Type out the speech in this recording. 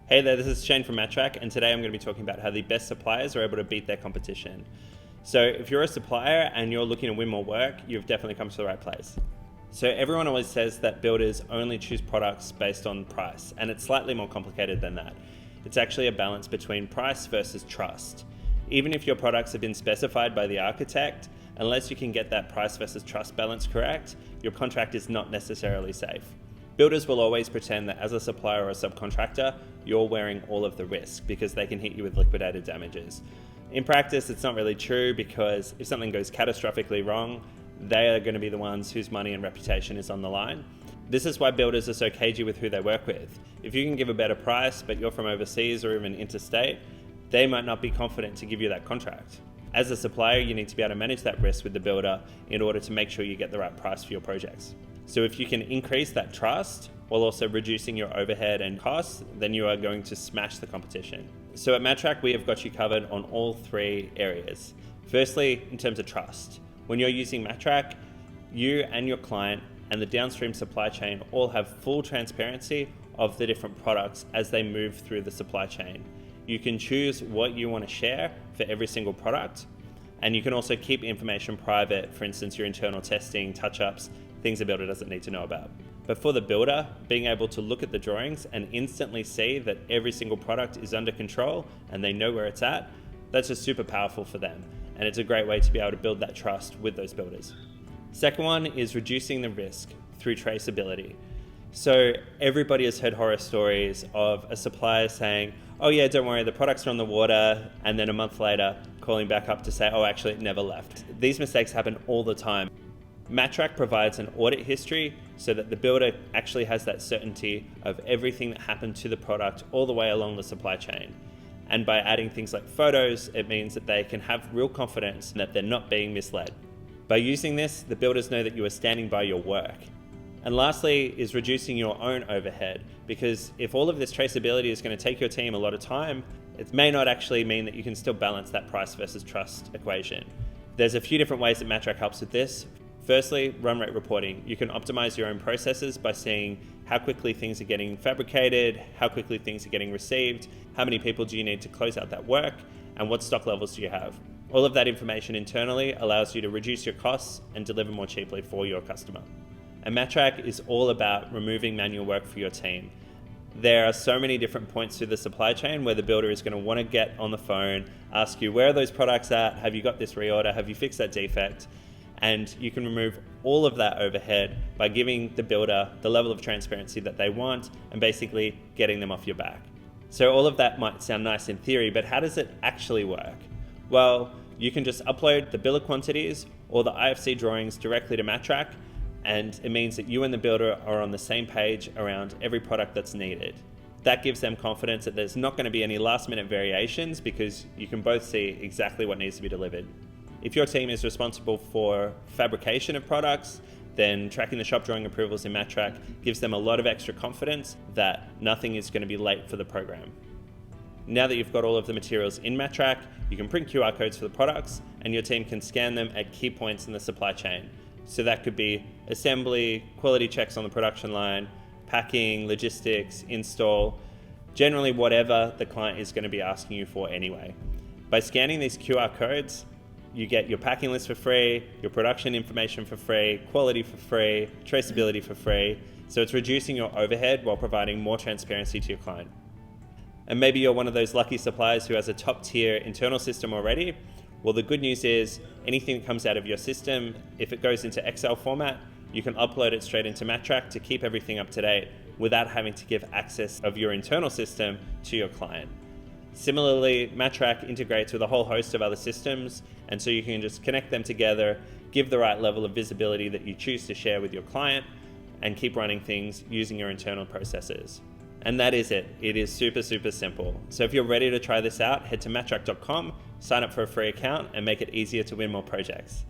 Hey there, this is Shane from Matrack, and today I'm going to be talking about how the best suppliers are able to beat their competition. So if you're a supplier and you're looking to win more work, you've definitely come to the right place. So everyone always says that builders only choose products based on price, and it's slightly more complicated than that. It's actually a balance between price versus trust. Even if your products have been specified by the architect, unless you can get that price versus trust balance correct, your contract is not necessarily safe. Builders will always pretend that as a supplier or a subcontractor, you're wearing all of the risk because they can hit you with liquidated damages. In practice, it's not really true because if something goes catastrophically wrong, they are going to be the ones whose money and reputation is on the line. This is why builders are so cagey with who they work with. If you can give a better price, but you're from overseas or even interstate, they might not be confident to give you that contract. As a supplier, you need to be able to manage that risk with the builder in order to make sure you get the right price for your projects. So if you can increase that trust while also reducing your overhead and costs, then you are going to smash the competition. So at Matrack, we have got you covered on all three areas. Firstly, in terms of trust. When you're using Matrack, you and your client and the downstream supply chain all have full transparency of the different products as they move through the supply chain. You can choose what you want to share for every single product, and you can also keep information private, for instance, your internal testing, touch-ups, things a builder doesn't need to know about. But for the builder, being able to look at the drawings and instantly see that every single product is under control and they know where it's at, that's just super powerful for them. And it's a great way to be able to build that trust with those builders. Second one is reducing the risk through traceability. So everybody has heard horror stories of a supplier saying, oh yeah, don't worry, the products are on the water, and then a month later calling back up to say, oh, actually it never left. These mistakes happen all the time. Matrack provides an audit history so that the builder actually has that certainty of everything that happened to the product all the way along the supply chain. And by adding things like photos, it means that they can have real confidence that they're not being misled. By using this, the builders know that you are standing by your work. And lastly is reducing your own overhead, because if all of this traceability is going to take your team a lot of time, it may not actually mean that you can still balance that price versus trust equation. There's a few different ways that Matrack helps with this. Firstly, run rate reporting. You can optimize your own processes by seeing how quickly things are getting fabricated, how quickly things are getting received, how many people do you need to close out that work, and what stock levels do you have. All of that information internally allows you to reduce your costs and deliver more cheaply for your customer. And Matrack is all about removing manual work for your team. There are so many different points through the supply chain where the builder is going to want to get on the phone, ask you, where are those products at? Have you got this reorder? Have you fixed that defect? And you can remove all of that overhead by giving the builder the level of transparency that they want and basically getting them off your back. So all of that might sound nice in theory, but how does it actually work? Well, you can just upload the bill of quantities or the IFC drawings directly to Matrack, and it means that you and the builder are on the same page around every product that's needed. That gives them confidence that there's not going to be any last minute variations because you can both see exactly what needs to be delivered. If your team is responsible for fabrication of products, then tracking the shop drawing approvals in Matrack gives them a lot of extra confidence that nothing is going to be late for the program. Now that you've got all of the materials in Matrack, you can print QR codes for the products and your team can scan them at key points in the supply chain. So that could be assembly, quality checks on the production line, packing, logistics, install, generally whatever the client is going to be asking you for anyway. By scanning these QR codes, you get your packing list for free, your production information for free, quality for free, traceability for free. So it's reducing your overhead while providing more transparency to your client. And maybe you're one of those lucky suppliers who has a top tier internal system already. Well, the good news is anything that comes out of your system, if it goes into Excel format, you can upload it straight into Matrack to keep everything up to date without having to give access of your internal system to your client. Similarly, Matrack integrates with a whole host of other systems, and so you can just connect them together, give the right level of visibility that you choose to share with your client, and keep running things using your internal processes. And that is it. It is super, super simple. So if you're ready to try this out, head to matrack.com, sign up for a free account, and make it easier to win more projects.